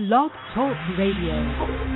Blog Talk Radio.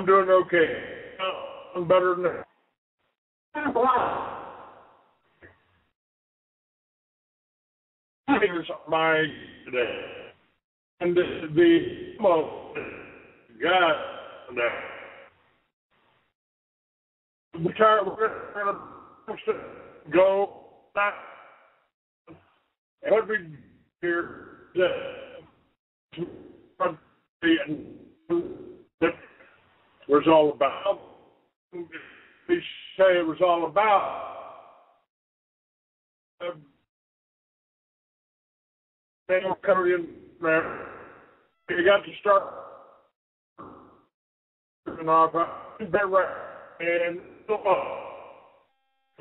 I'm doing okay. I'm better than that. Here's my today. And the God we're going to go back every year was all about. We say it was all about coming in there. You got to start and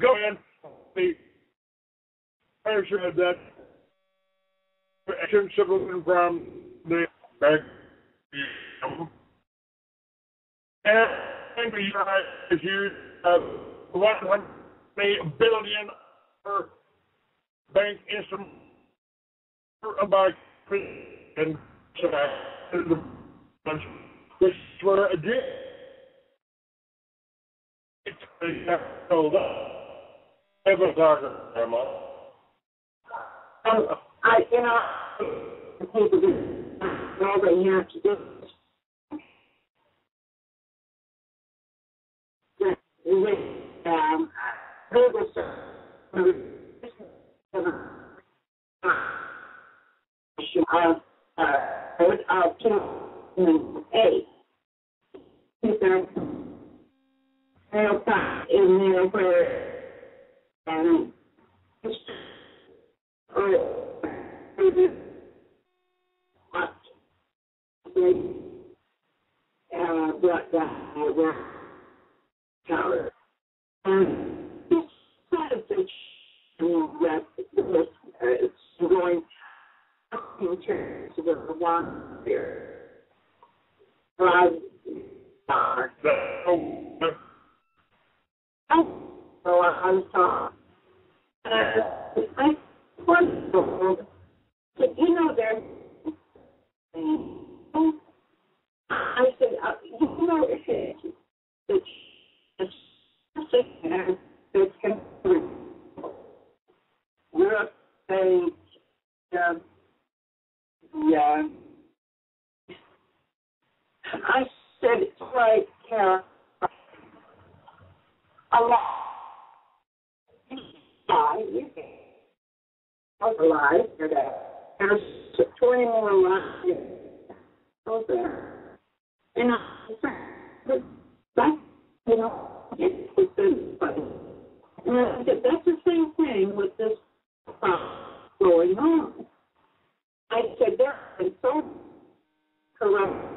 go in the measure that action civilian from the back and we try to use 1 billion per bank instrument by and which were again told us ever talking I all they have to do That's the same thing with this going on. I said, there are so corrupt.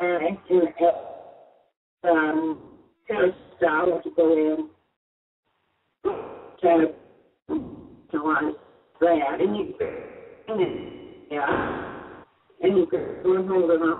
and kind of style to go in to utilize that. And you can Durham Holder up.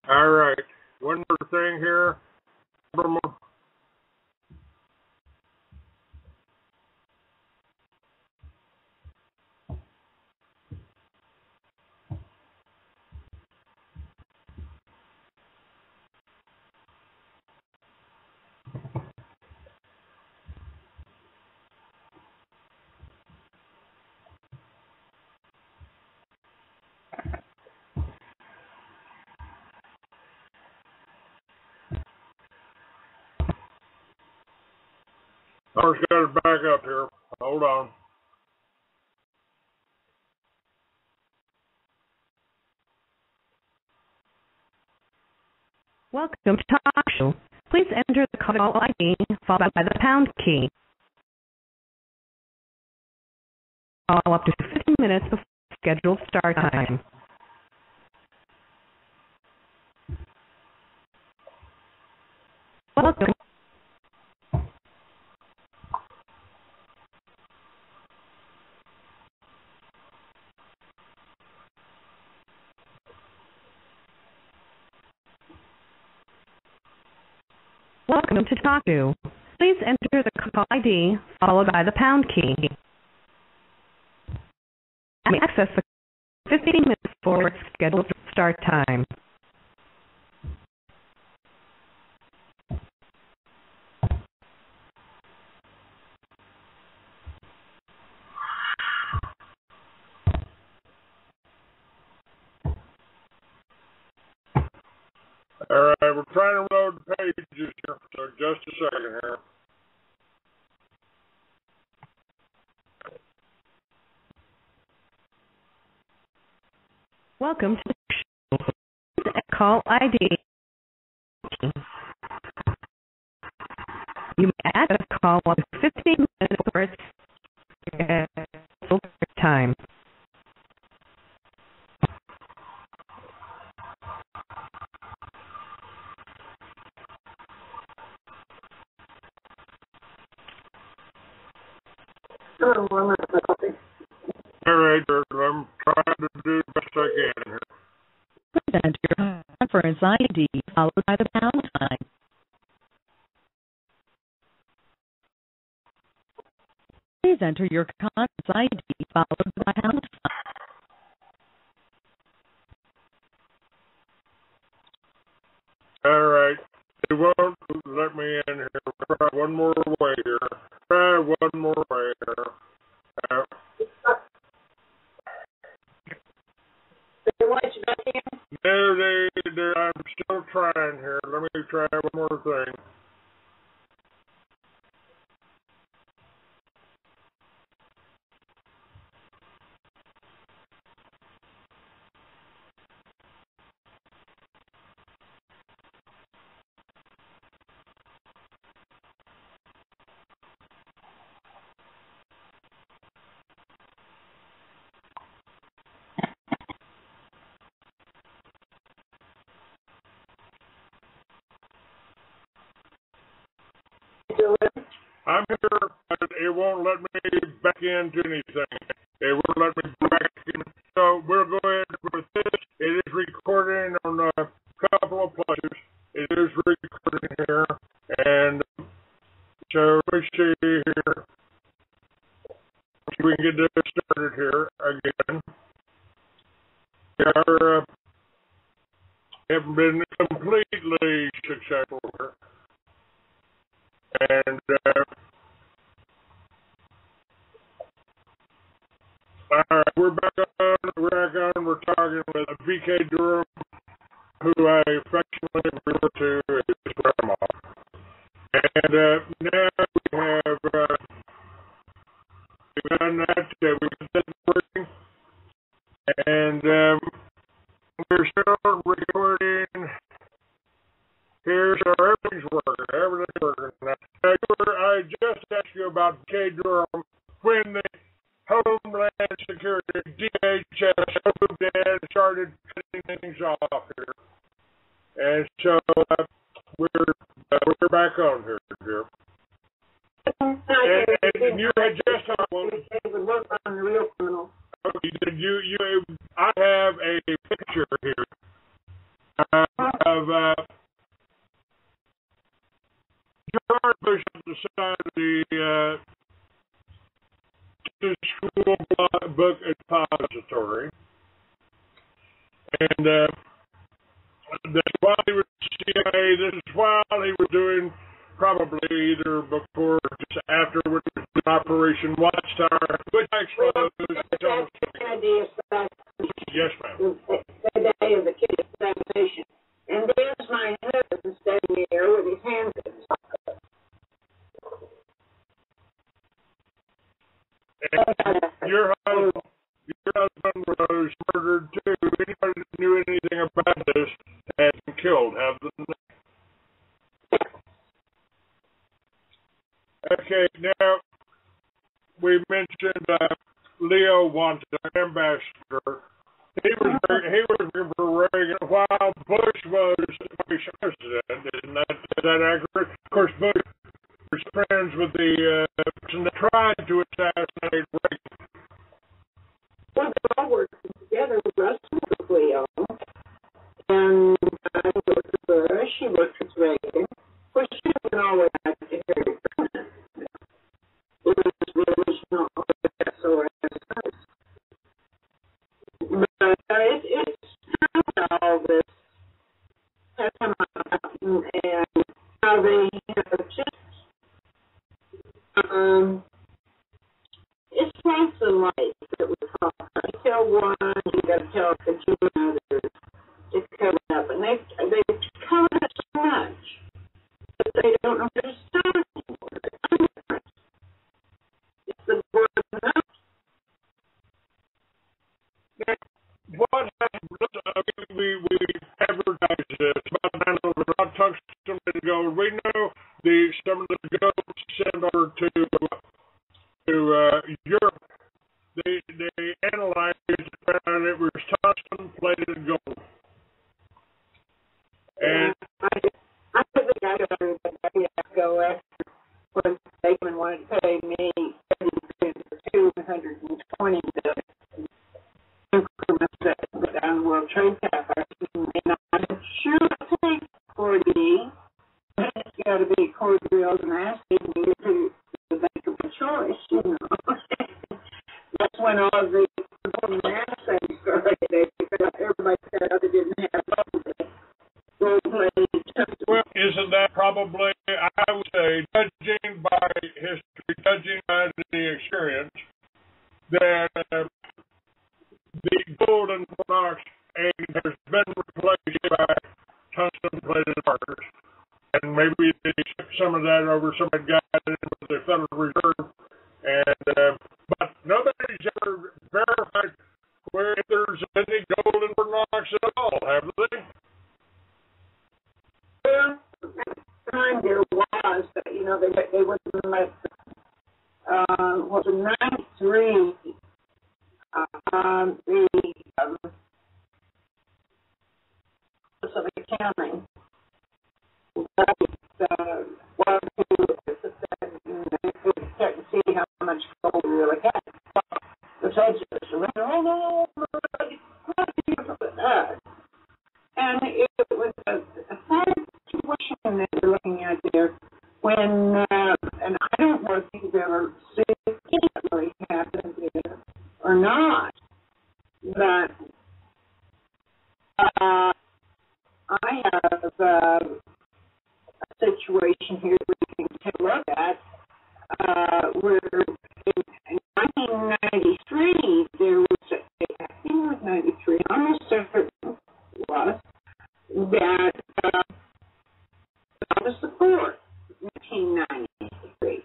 All right. One more thing here. I just got to back up here. Hold on. Welcome to Talk Show. Please enter the call ID followed by the pound key. Call up to 15 minutes before scheduled start time. Welcome. Welcome to Talk To. Please enter the call ID followed by the pound key. And access the 15 minutes before scheduled start time. All right, we're trying to load the pages here, so just a second here. Welcome to the show. Call ID. You may access the call up to 15 minutes before scheduled time. All right, I'm trying to do the best I can here. Please enter your conference ID followed by the pound sign. Please enter your conference ID followed by pound sign. All right, it won't let me in here. Try one more way here. Try one more way here. No, I'm still trying here. Let me try one more thing. I'm here, but it won't let me back into anything. It won't let me back in. So we'll go ahead with this. It is recording on a couple of places. It is recording here. And so let me see here. We can get this started here again. We haven't been completely successful here. And all right, we're back on. We're talking with V.K. Durham, who I affectionately refer to as Grandma. And now we have we've done that. We got that working, and we're still recording. Here's how everything's working. Everything's working. Now, I just asked you about V.K. Durham when the Homeland Security, DHS, moved in and started cutting things off here. And so we're back on here, dear. And you had just talked about they would work on the real criminals. Okay, I have a picture here of George Bush on the side of the school book depository, and that's while he was CIA. This is while he was doing probably either before or just after Operation Watchtower, which exposed. Yes, ma'am. The day of the kid's examination, and there's my husband standing there with his hands in his pocket. And your husband was murdered too. Anybody that knew anything about this has been killed, haven't they? Okay, now we mentioned Leo Wanted, ambassador. He was working for Reagan while Bush was vice president. Is that accurate? Of course, Bush was friends with the person that tried to assassinate Reagan. Well, they all worked together. Russell was Leo, and I worked with Bush. She worked with Reagan. Of course, she didn't always have to hear it. It was the original SOS. But it's kind of all this has come out, and how they just it's slice of life that we talk about. You tell one, you got to tell the two others to cover it up, and they cover it so much that they don't know where to start anymore. It's the word enough. What happened? We advertised this about some minutes ago. We know some of the gold sent over to Europe. They analyzed it and it was tungsten plated gold. And I think I got to go after when Bateman wanted to pay me $220 million. Increments that down the World Trade Federation, and I'm sure it takes 40. It's got to be cordial and acid to make a choice, you know. That's when all of the golden assays started. Everybody said they didn't have gold-plated tungsten. Well, isn't that probably, I would say, judging by history, judging by the experience, that the golden monoxide has been replaced by tungsten-plated markers. And maybe they shipped some of that over, somebody got it into the Federal Reserve. And, but nobody's ever verified where there's any golden monoxide at all, have they? Well, at the time there was, but, you know, they wouldn't let, was in 93, the of accounting was to check to see how much gold we really had. The judges went, oh, no, and it was a sad situation that you're looking at there when, and I don't know if you've ever seen it really happen there or not, but that where in 1993 there was, I think it was 93, almost certain it was, that the support in 1993.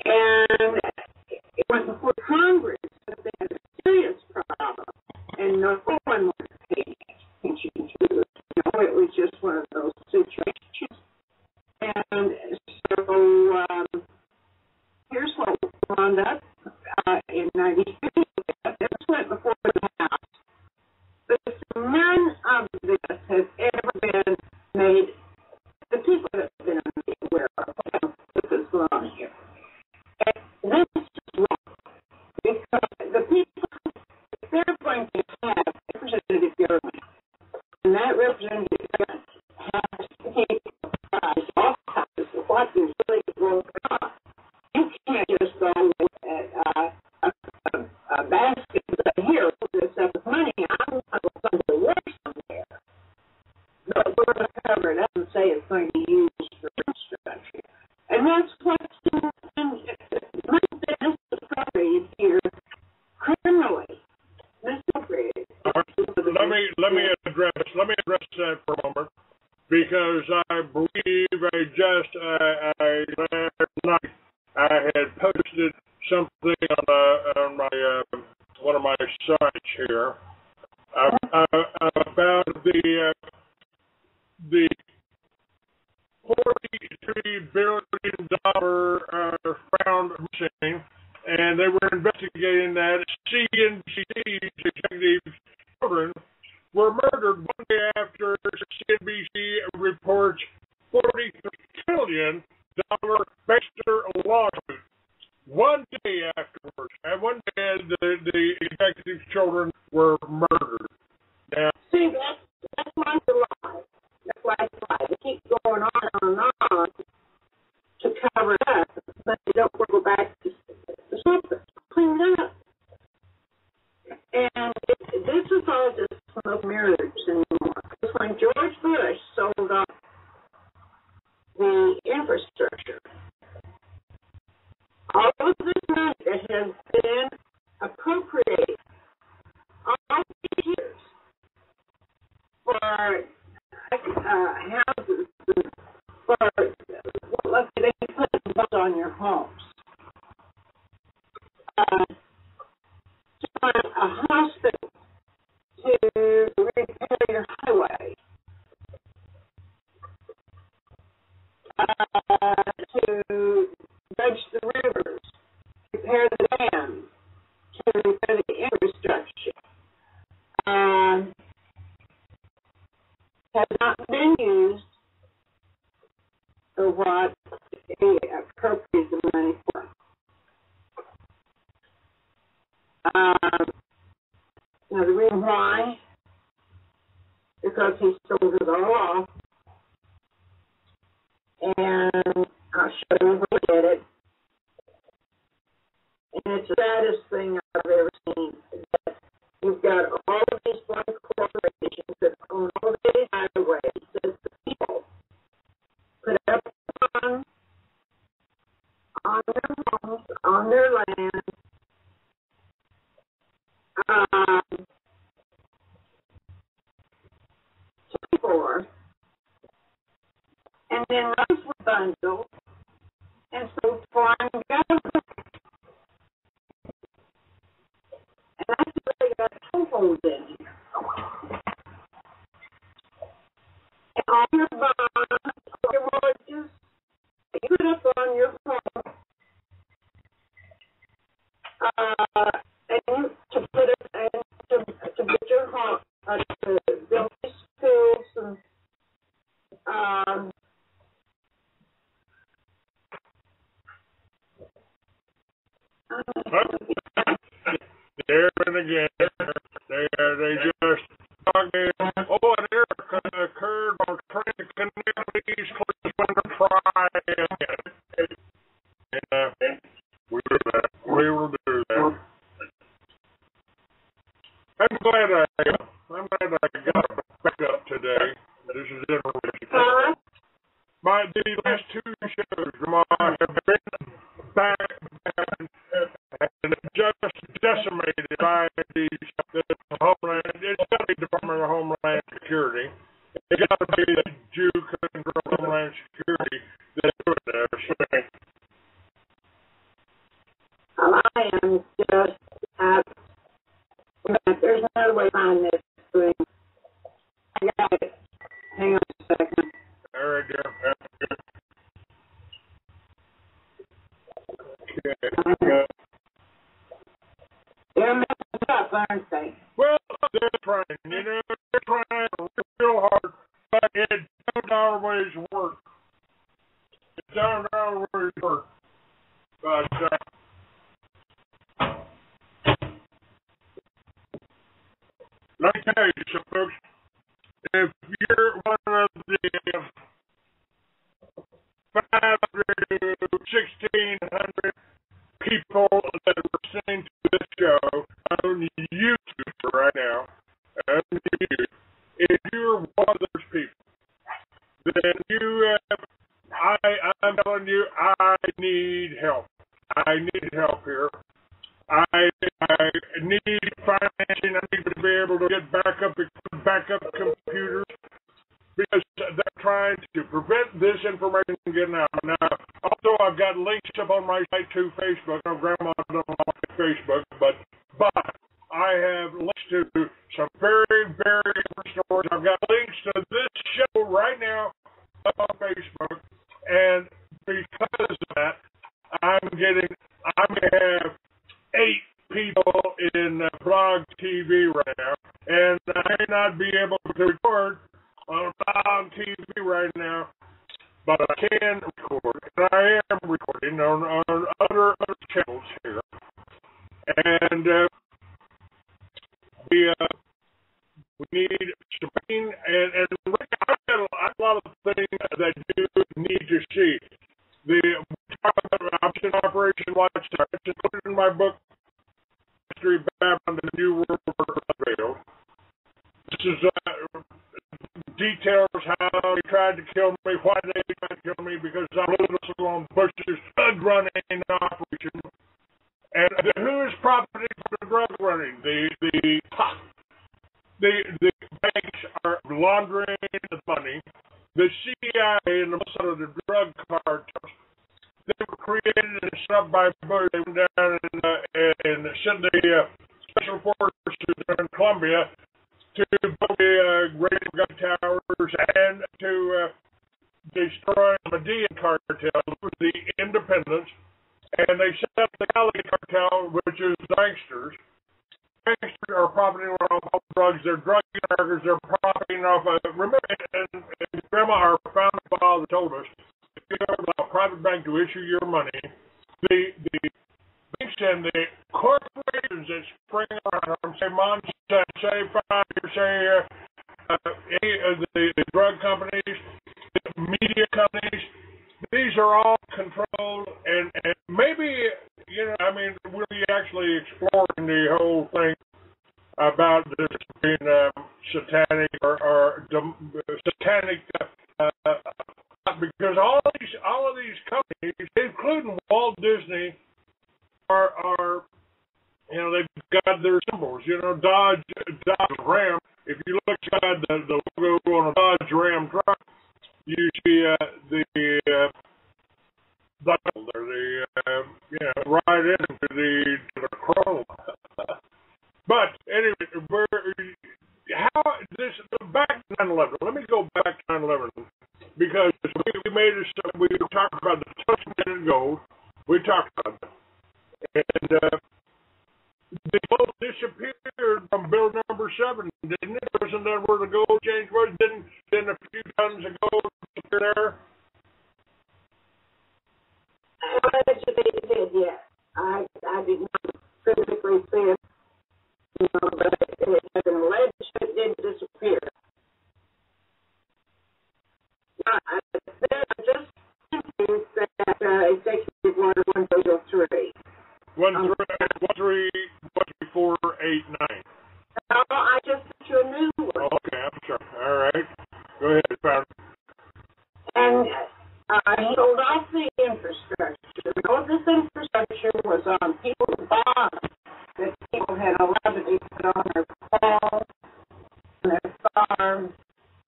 And it went before Congress that they had a serious problem, and no one was paying attention to it. You know, it was just one of those situations. And so here's what wound up in 93. This went before the House. But none of this has ever been made, the people that have been aware of this is going on here. And this is wrong. Because the people, if they're going to have representative government, and that representative government has to take all kinds of what is really going on. You can't just go with a basket here, put this up with money. I'm going to go somewhere worse somewhere. But we're going to cover it up and say it's going to be used for infrastructure. And that's what's misappropriated here criminally. Misappropriated. Let me address that for a moment, because I believe last night I had posted something on my one of my sites here about the $43 billion found missing, and they were investigating that. CNBC's executive children were murdered one day after CNBC reports $43 billion Baxter lawsuit. One day afterwards, and one day the executive children were murdered. Now, see, that's why it's a lie. That's why it's a lie. They keep going on and on to cover it up, but they don't go back to something. Clean it up. And this is all just smoke mirrors anymore. It's when George Bush sold off the infrastructure, all of this money that has been appropriated all these years for houses, for, let's say they put bonds on your homes, to a hospital, to repair your highway, to dredge the rivers, repair the dams, to repair the infrastructure, has not been used for what they appropriate the money for. Now, the reason why, because he sold it all off, and I'll show you where we did it. And it's the saddest thing I've ever seen. That you've got all of these blank corporations that own all these highways that the people put up on their homes, on their land, for, and then those were bundled and sold foreign government. And that's really got toeholds in here. And all your bonds, all your mortgages, that you put up on your home, and you to put it and to get your home, to build these schools and there and again, they just talking. Oh, an error occurred on train canalities. Please try again. And we will do that. I'm glad I got back up today. This is interesting. The last two shows have been Okay. They're messing up, aren't they? Well, they're trying, they're trying real hard, but it don't always work. It don't always work. But, let me tell you some folks, if you're one of the 500 to 1,600 people that are listening to this show on YouTube right now, on YouTube, if you're one of those people, then I'm telling you, I need help. I need help here. I need financing. I need to be able to get backup computers, because they're trying to prevent this information from getting out. Now, also, I've got links up on my site to Facebook. No, Grandma doesn't like Facebook, but I have links to some very, very different stories. I've got links to this show right now up on Facebook, and because of that, I'm going to have 8 people in blog TV right now, and I may not be able to record on TV right now, but I can record, and I am recording on other channels here. And we need something, and I've got a lot of things that you need to see. We talk about option operation watchtower. It's included in my book, History Babylon, the New World Order Unveiled. This is details how they tried to kill me, why they tried to kill me, because I'm little on Bush's drug running operation. And who is profiting from the drug running? The banks are laundering the money. The CIA and most of the drug cartels, they were created and set up by Bush. They went down and sent the special forces in Colombia to build the great gun towers and to destroy the Median cartel, the independents. And they set up the Cali cartel, which is gangsters. Gangsters are profiting off all drugs. They're drug carriers. They're profiting off. Remember, and Grandma, our founding father, told us, if you have a private bank to issue your money, the banks and the corporations that spring around them, say Monsanto, say Pfizer, say the drug companies, the media companies, these are all controlled, and maybe, we'll be actually exploring the whole thing about this being satanic or satanic, because all of these companies, including Walt Disney, are they've got their symbols. Dodge Ram. If you look inside the logo on a Dodge Ram truck, you see the right into the chrome. But anyway, back to 9/11. Let me go back to 9/11 because we talked about the tungsten gold. We talked about that, and the gold disappeared from bill number 7, didn't it? Wasn't that where the gold change was? Didn't a few tons of gold disappear there? I educated did, yes. I did not physically see it, but it has been alleged it did disappear. Now, I just think that Executive Order 1303. 13489. No, I just put you a new one. Oh, okay, I'm sorry. All right. Go ahead, Founder. And he sold off the infrastructure. All this infrastructure was on people's bonds that people had allowed to be put on their phones, on their farms,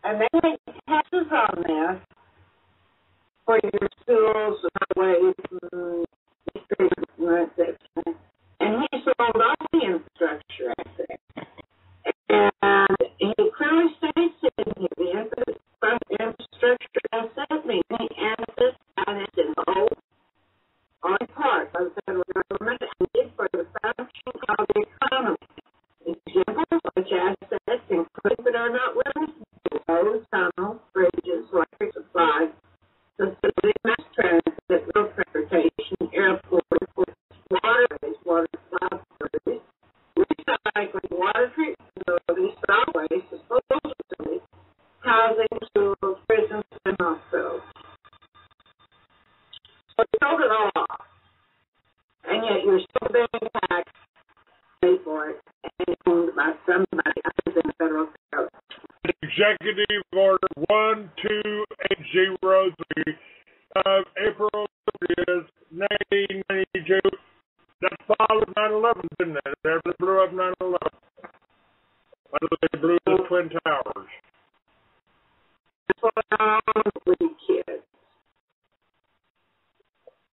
and they paid taxes on that for your schools and highways and and he sold off the infrastructure, I think. And he clearly states in the infrastructure asset meaning assets financed in whole or in part by the federal government and needed for the function of the economy. Examples such assets include but are not limited to roads, tunnels, bridges, electric supplies, facility, mass transit, road transportation, airports, waterways, water supply facilities, recycling, water treatment facilities, solid waste, disposal facilities, housing, schools, prisons, and hospitals. So you sold it all off, and yet you're still being taxed to pay for it, and owned by somebody other than the federal government. Executive Order 12803 of April 30th, 1992. That followed 9/11, didn't it? They blew up 9/11. They blew the Twin Towers. That's what's wrong with you kids.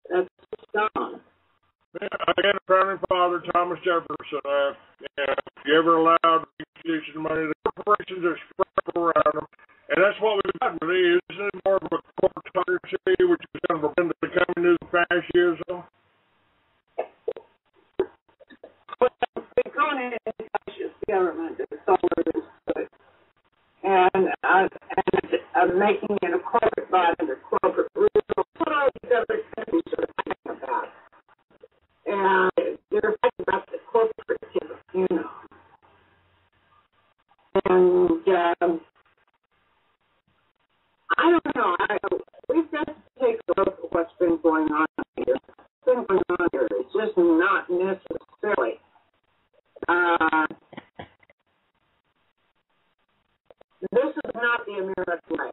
That's gone. Yeah, again, founding father Thomas Jefferson. You ever allowed institution money, the corporations are spread around them, and that's what we've got. Really, isn't it more of a corporatocracy, which is going to end up becoming fascism? Well, we're going into a fascist government that's all there is to it, and making it a corporate body under corporate rules. What all these other countries are fighting about, and they're fighting about the corporatism, you know. And I don't know. We've got to take a look at what's been going on here. What's been going on here is just not necessarily. This is not the American way.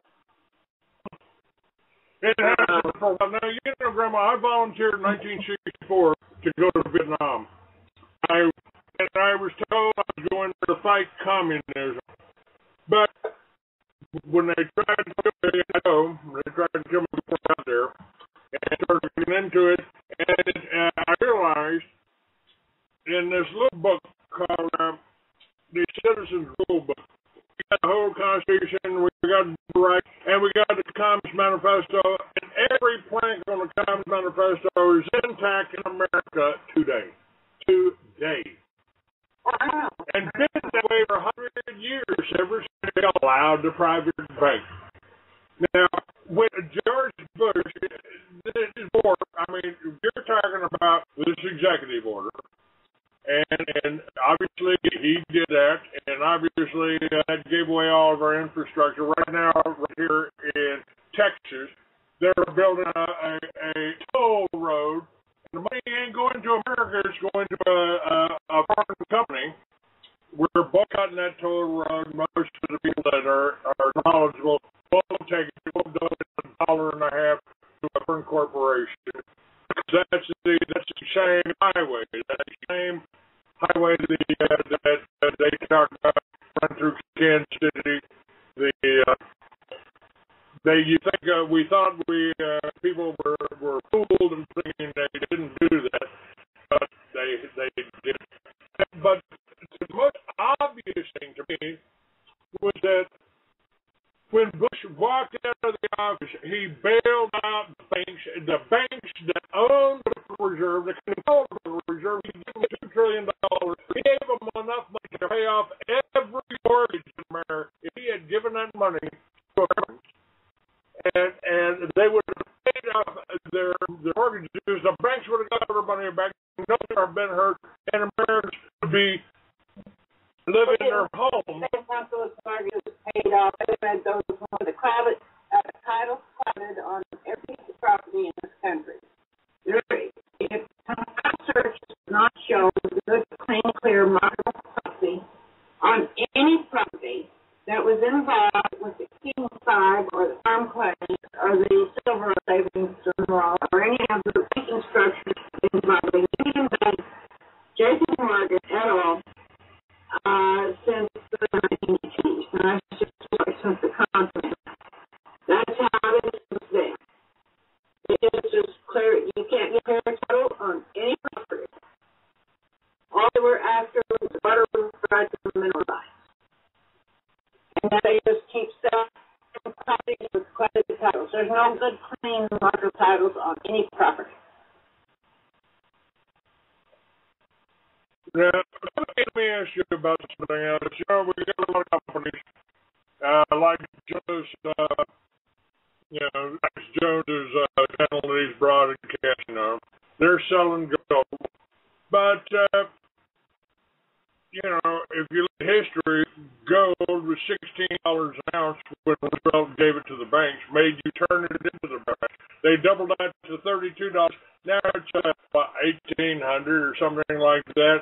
It has for a while. Now, you know, Grandma, I volunteered in 1964 to go to Vietnam. I was told I was going there to fight communism. But when they tried to kill me, they tried to kill me out there, and I started getting into it, and I realized in this little book called the Citizens Rule Book, we got the whole Constitution, we got the right, and we got the Communist Manifesto, and every plank on the Communist Manifesto is intact in America today. Today. Wow. And been that way for 100 years, ever since they allowed the private bank. Now, with George Bush, this is more, I mean, you're talking about this executive order, and obviously he did that, and obviously that gave away all of our infrastructure. Right now, right here in Texas, they're building a toll road. The money ain't going to America, it's going to a foreign company. We're boycotting that toll road. Most of the people that are knowledgeable won't take it. We'll donate $1.50 to a foreign corporation. That's the same highway. That's the same highway that they talk about run through Kansas City. You think we thought people were fooled and thinking they didn't do that, but they did. But the most obvious thing to me was that when Bush walked out of the office, he bailed out the banks that owned the Federal Reserve, that controlled the Federal Reserve. He gave them $2 trillion. He gave them enough money to pay off every mortgage in America. If he had given that money to Americans, and they would have paid off their mortgages, the banks would have got their money back, no one would have been hurt, and Americans would be living in their homes. Those mortgages paid off, and those with the title platted on every piece of property in this country. If search does not show good, clean, clear, marketable property on any property that was involved with the King 5 or the farm claims or the silver savings or any of the banking structures involving Union Bank, JP Morgan at all since the 1980s. And that's just since the continent. That's how this was then. It's just clear. You can't get clear title on any property. All they were after was water rights and mineral rights. And then they just keep selling properties with credit titles. There's no good, clean market titles on any property. Now, let me ask you about something else. You know, we got a lot of companies, like Joe's, Alex Jones is channel that he's brought in cash, they're selling gold. But, if you look at history, gold was $16 an ounce when Roosevelt gave it to the banks, made you turn it into the bank. They doubled that to $32. Now it's $1,800 or something like that.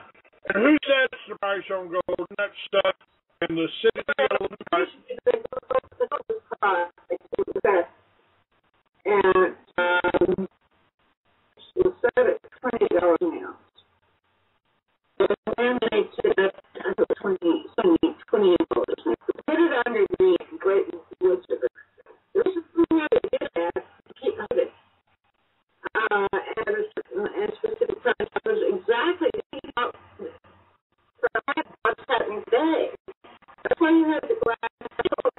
And who sets the price on gold? And that stuff in the city gold price. And it set at $20 an ounce. And then they set it until $28. They put it under the Great Woods of it. There's a way to get that to keep it at a specific price. That was exactly what's happening today. That's why you have the glass door.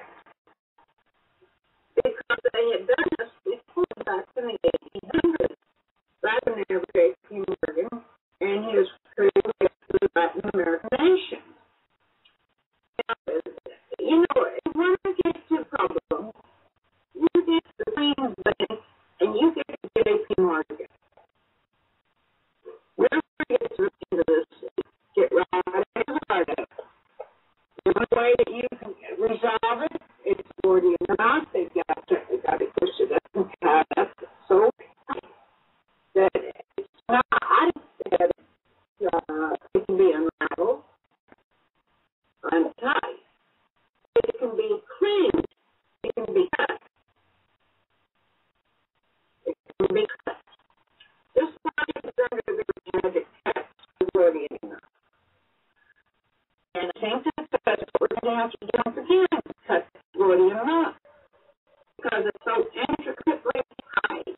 Because they had done this before back in the 1800s. Back in the J.P. Morgan and his creating the Latin American nation. When you get to problem, you get the same bank and you get the J.P. Morgan. We're going to get to the end of this, get right out of it. The only way that you can resolve it is Gordian knot. They've got to push it up and cut up so that it's not that it can be unraveled, untied. It can be cleaned. It can be cut. It can be cut. This part is under the magic text of Gordian knot. And I think that's what we're going to have to do again, cut Gordian knot. Because it's so intricately tied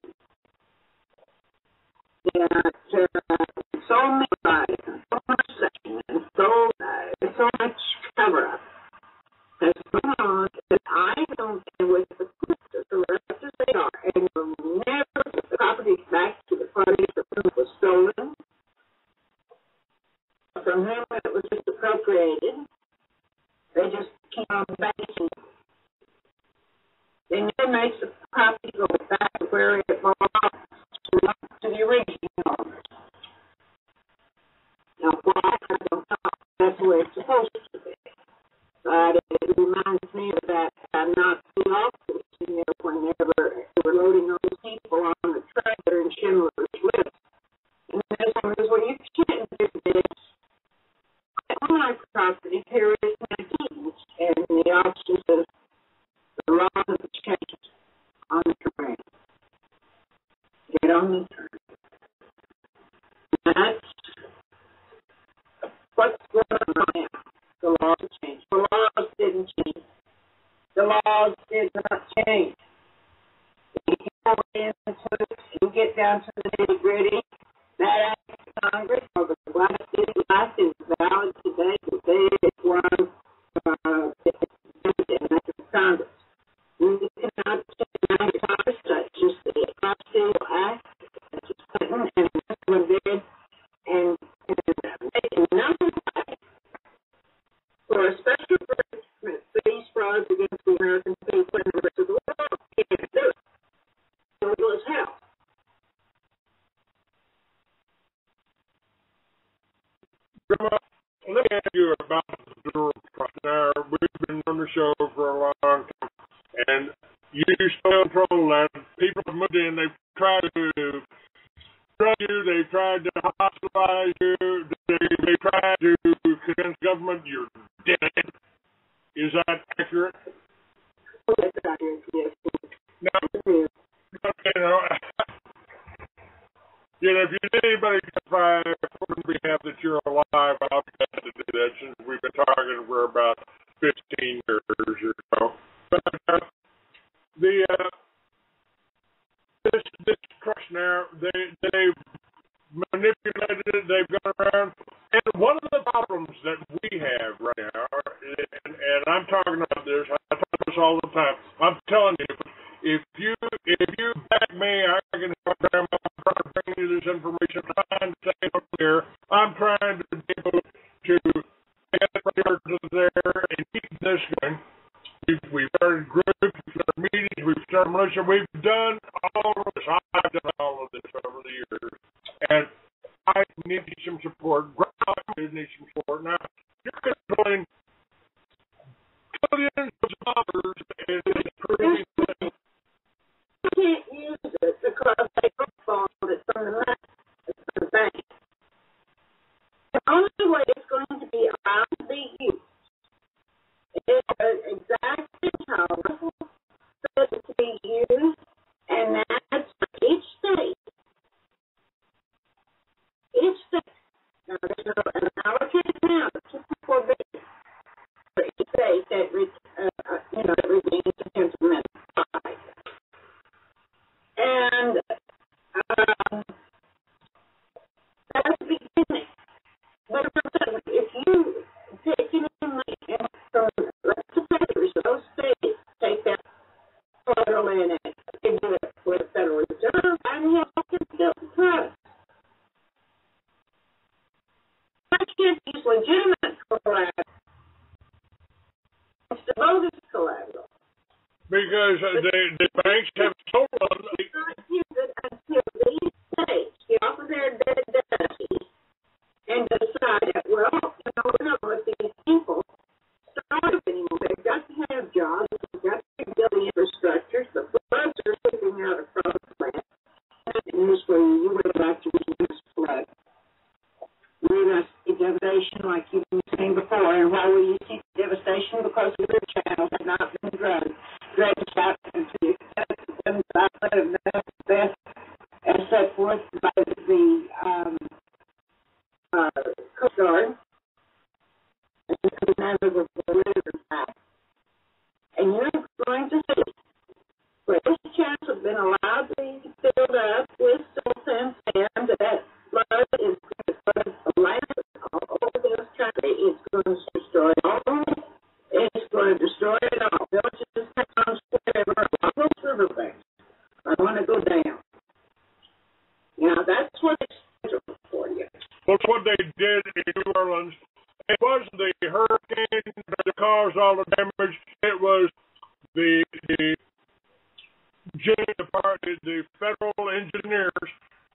that so many bodies and so much section and so much cover-up has gone on that I don't care with the sisters who are left as they are and will never get the property back to the party from whom it was stolen, from whom it was just appropriated. They just keep on banking. They never make the property go back to where it belongs, to the original owners. Now, why? I don't know. That's the way it's supposed to be. But it reminds me of that Nazi office whenever they were loading those people on the trailer in Schindler's List. And then someone says, well, you can't do this. On my property, here is my deeds. And the officer says, the law has changed on the terrain. Get on the terrain. That's what's going on now. The laws have changed. The laws didn't change. The laws did not change. If you go into it and get down to the nitty-gritty, that act of Congress or the Black City Act is valid today. Today it was an act of Congress. You cannot change Congress, that's just the Black City Act, that's just Clinton and this one did, and making nothing for a special punishment for these frauds against the American people and the rest of the world. You can't do it. Illegal as hell. Let me ask you about the Durham process. Now, we've been on the show for a long time, and you still control that. People have moved in, they've tried to drug you, they've tried to hospitalize you, they tried to convince government you're dead. Is that accurate? That's accurate, yes. Now, if you need anybody to testify on behalf that you're alive, I'll be glad to do that since we've been talking for about 15 years or so. But this trust now, they've manipulated it, they've gone around. And one of the problems that we have right now, and I'm talking about this, I talk about this all the time. I'm telling you, if you back me, I can I'm trying to bring you this information. I'm trying to stay up there. I'm trying to be able so we've done all of this. I've done all of this over the years. And I need some support. Ground needs some support. Now, you're controlling billions of dollars in improving things. You can't use it because they football it from the bank. From the bank. The only way it's going to be allowed to be used is exactly how Russell said it to be used, and that's for each state. Each state. Now, there's an allocated amount of $2.4 billion for each state that redeems the Tenth Amendment. And that's the beginning. But if you take any money from, let's suppose those states take that federal in it, they do it with Federal Reserve, and have to build the trust. I can't use legitimate collateral. It's the voters' collateral. Because the banks have stolen. They cannot use it until these states get off of their dead dusties and decide that, well, we're not going to let these people starve anymore. They've got to have jobs. They've got to build the infrastructures. The floods are sweeping out across the land. And this way, you would like to reduce flood. Reduce the devastation like you've been saying before. And why will you see devastation? Because the river channels have not been dredged out to the extent of the best as set forth by the Coast Guard and the navigable river back. And you're going to see where this channels have been allowed to be filled up with silt and sand, that flood is going to flood the land all over this country. It's going to destroy all. It's going to destroy it all. Villages, towns, whatever, all those riverbanks are going to go down. Now, that's what it's scheduled for you. That's what they did in New Orleans. It wasn't the hurricane that caused all the damage. It was the federal engineers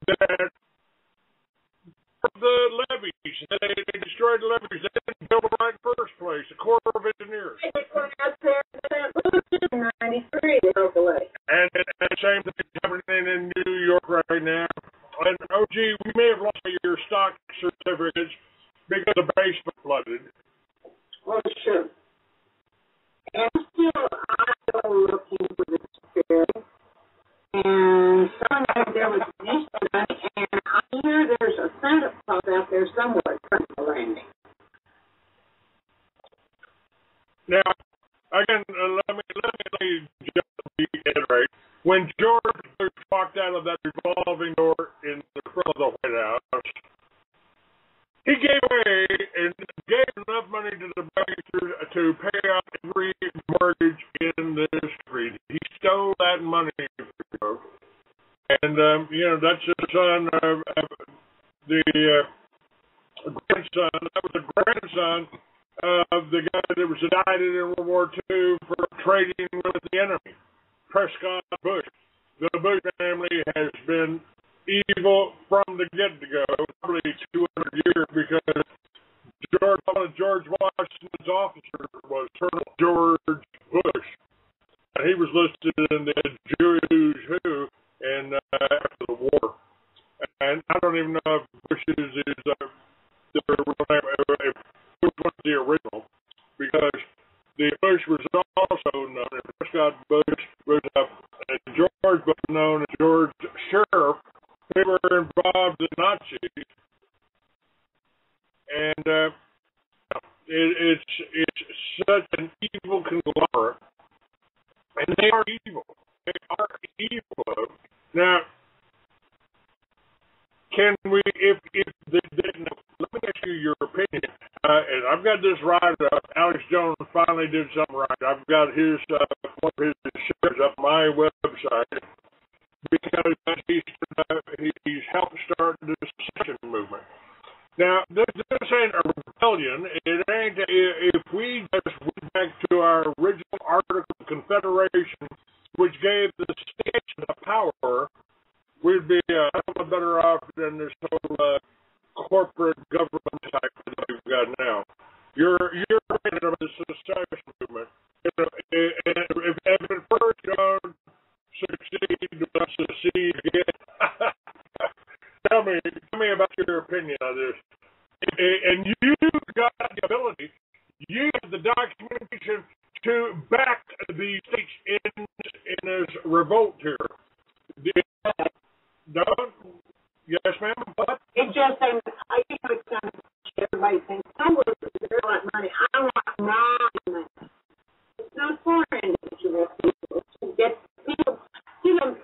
that the levees. They destroyed the levees. They didn't build them right in the first place. The Corps of Engineers. They went out there in 93. They broke away. And the same thing is happening in New York right now. And, we may have lost your stock certificates because the basement flooded. Oh, sure. And still, I'm looking for the security. And someone out there was yesterday, and I hear there's a Santa Claus out there somewhere trying to landing. Now, again, let me just reiterate. When George Bush walked out of that revolving door in the front of the White House, he gave away and gave enough money to the bankers to pay off every mortgage in this street. He stole that money, and that's the son of the grandson. That was the grandson of the guy that was indicted in World War II for trading with the enemy, Prescott Bush. The Bush family has been evil from the get-go, probably 200 years, because one of George Washington's officers was Colonel George Bush, and he was listed in the Jews Who after the war. And I don't even know if Bush's is the real name, which was the original, because the Bush was also known as Prescott Bush, and George was known as George Sheriff. They were involved in Nazis, and it's such an evil conglomerate, and they are evil. They are evil. Now, can we, let me ask you your opinion. And I've got this right up. Alex Jones finally did something right. I've got one of his shares up my website because he's helped start the secession movement. Now, this ain't a rebellion. It ain't. If we just went back to our original Article of Confederation, which gave the corporate government type that we've got now. You're in this society movement. And if at first you don't succeed again. Tell me about your opinion on this. And you've got the ability, you have the documentation to back the states in this revolt here. No? Yes, ma'am? What? It just, I think it's kind of, everybody thinks, I want money. I want money. It's not foreign to the people. To get people, you know,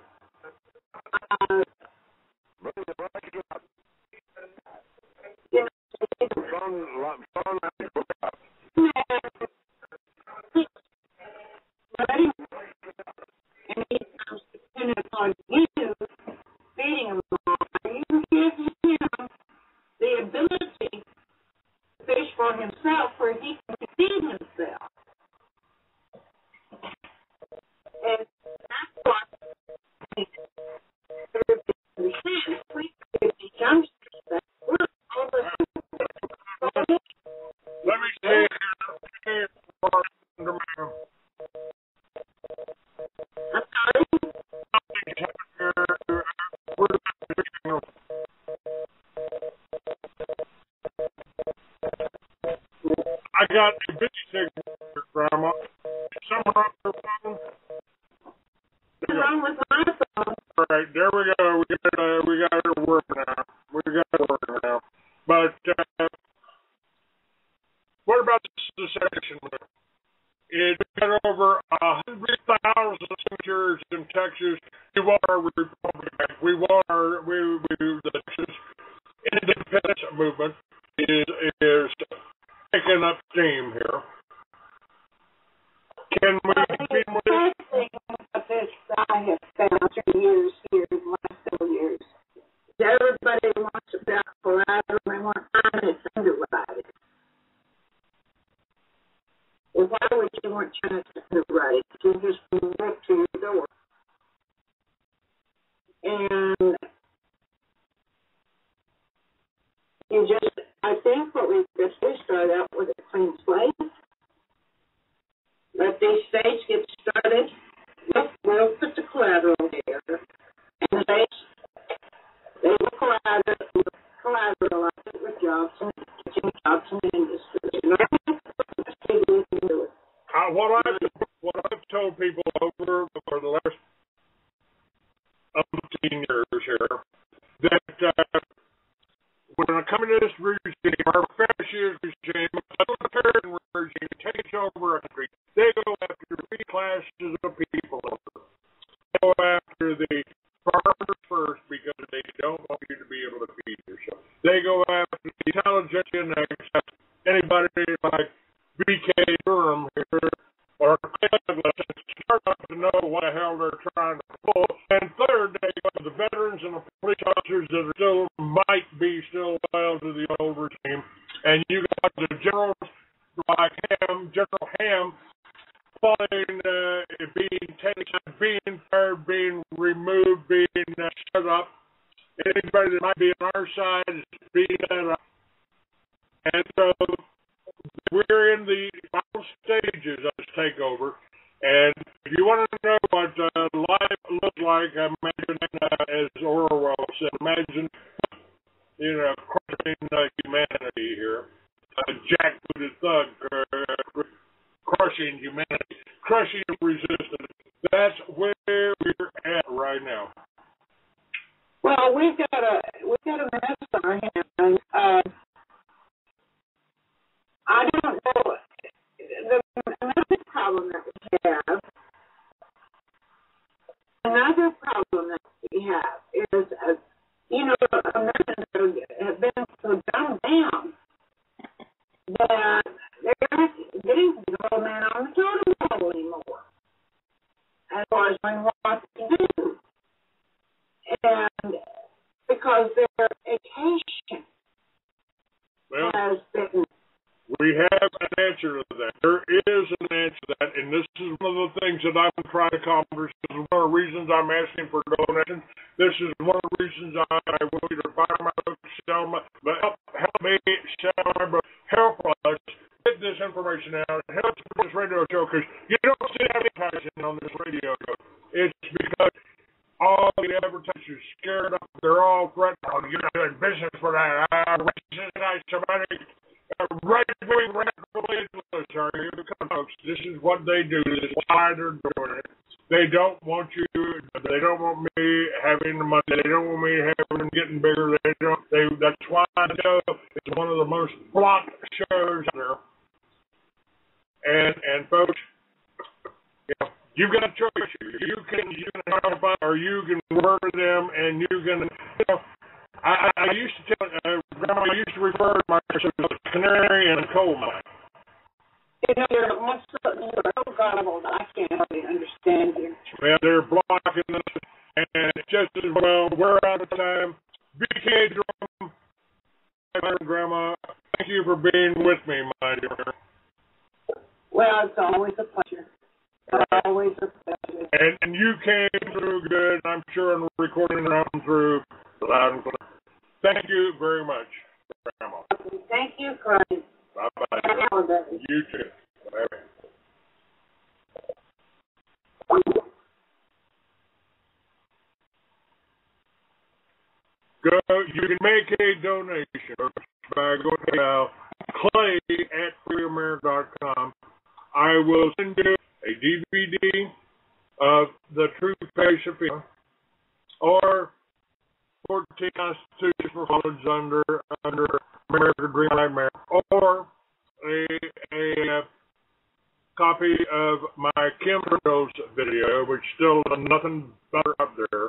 and he comes depending upon you feeding him more. You give him the ability to fish for himself where he can feed himself. And that's what everybody understands. We give these youngsters that we're all the let me say here, I'm sorry? I got a big signal, Grandma. Somewhere up your phone. What's wrong with my phone? All right, there we go. We got it working now. But what about the secession? It got over 100,000 signatures in Texas. We want our republic back. We want the Texas independence movement is picking up steam here. Can we be more? The thing about this I have found through years here, the last several years, that everybody wants about collateral, they want honest underwriting. Well, why would you want China to underwrite? You just walk to your door. And you just, I think what we just did start out with a clean slate. Let these states get started. We'll put the collateral there. And the states, they will collateralize it with jobs and jobs in the industry. And I think we can do it. What I've told people over for the last 15 years here, that when a communist regime or a fascist regime, a totalitarian regime takes over a country, they go after 3 classes of people. They go after the farmers first because they don't want you to be able to feed yourself. They go after the intelligent and anybody like B.K. Durham here or Douglas start not to know what the hell they're trying to pull. And third, they go to the veterans and the police officers that are still might be still loyal to the old regime. And you got the generals like General Ham, falling, being taken, being fired, being removed, being shut up. Anybody that might be on our side is being shut up. And so we're in the final stages of this takeover. And if you want to know what life looks like, imagine, as Orwell said, imagine, crushing humanity here. A jackbooted thug crushing humanity, crushing resistance. That's where we're at right now. Well, we've got a mess on our hands. I don't know. Another problem that we have is, Americans have been so dumbed down that they're not getting the old man on the totem pole anymore as far as what to do. And because their education has been. We have an answer to that. There is an answer to that, and this is one of the things that I'm trying to accomplish. This is one of the reasons I'm asking for donations. This is one of the reasons I want you to buy my book, sell my help information out. It helps with this radio show because you don't see advertising on this radio show. It's because all the advertisers are scared up. They're all threatened. Oh, you're not doing business for that. Racist, anti-Semitic, right-wing radical influence. Are you? Folks, this is what they do. This is why they're doing it. They don't want you. They don't want me having the money. They don't want me having getting bigger. They don't. That's why the show is one of the most blocked shows out there. And folks, you know, you've got a choice. You can help out, or you can work with them, and you can. You know, I used to tell Grandma. I used to refer to myself as a canary in a coal mine. You know, you're so gullible that I can't hardly understand you. Well, they're blocking us, and just as well, we're out of time. BK Durham, Grandma, thank you for being with me, my dear. Well, it's always a pleasure. Right. Always a pleasure. And you came through good, I'm sure, and recording around through loud and clear. Thank you very much, Grandma. Thank you, Christ. Bye-bye. You too. Bye-bye. You can make a donation by going to clay@freeamerica.com. I will send you a DVD of The True Face of Fear, or 14 constitutional college under America Dream Nightmare, or a copy of my chemtrails video, which still nothing better up there.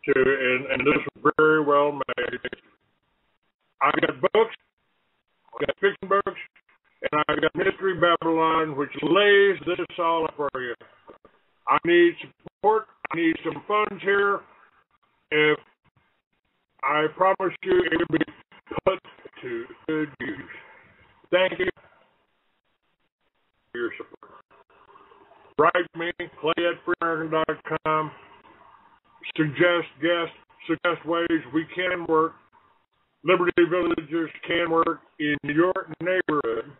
And this is very well made. I've got books, I've got fiction books, and I've got Mystery Babylon, which lays this all up for you. I need support. I need some funds here. If I promise you it will be put to good use. Thank you for your support. Write me, clay@freeamerican.com. Suggest guests, suggest ways we can work. Liberty Villages can work in your neighborhood.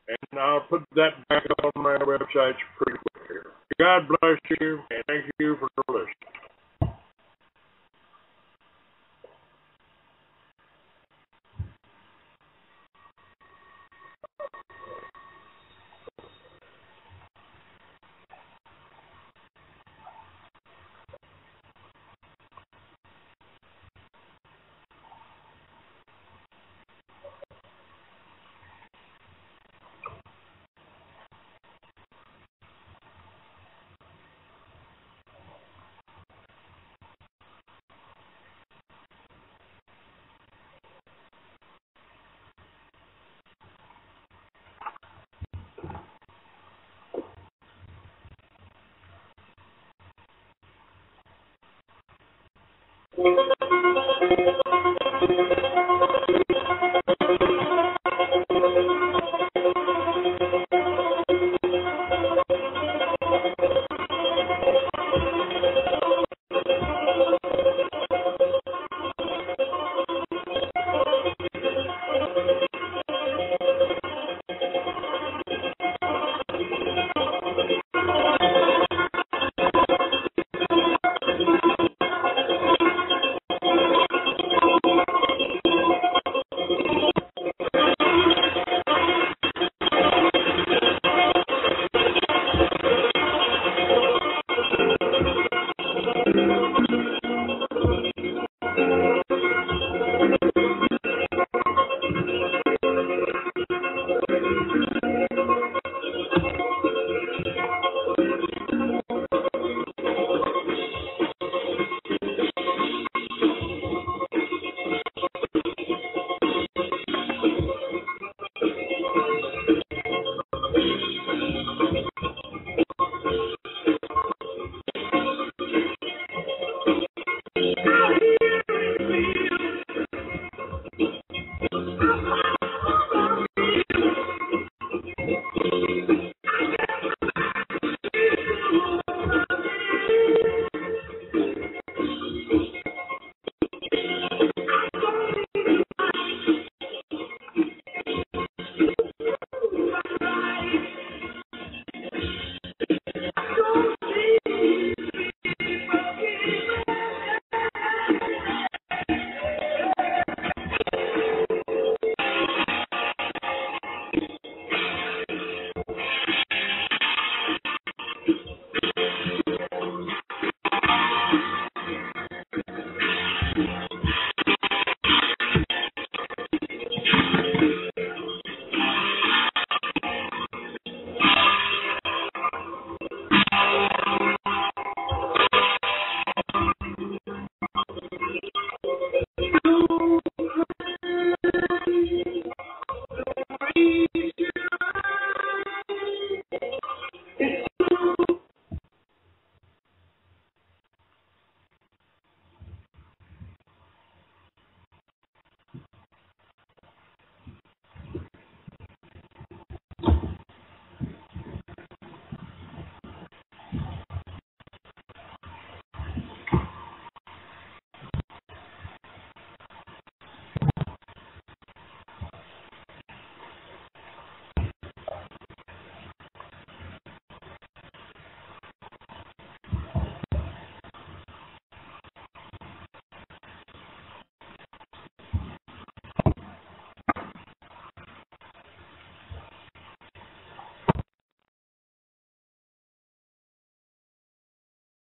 And I'll put that back up on my website pretty quick here. God bless you, and thank you for listening.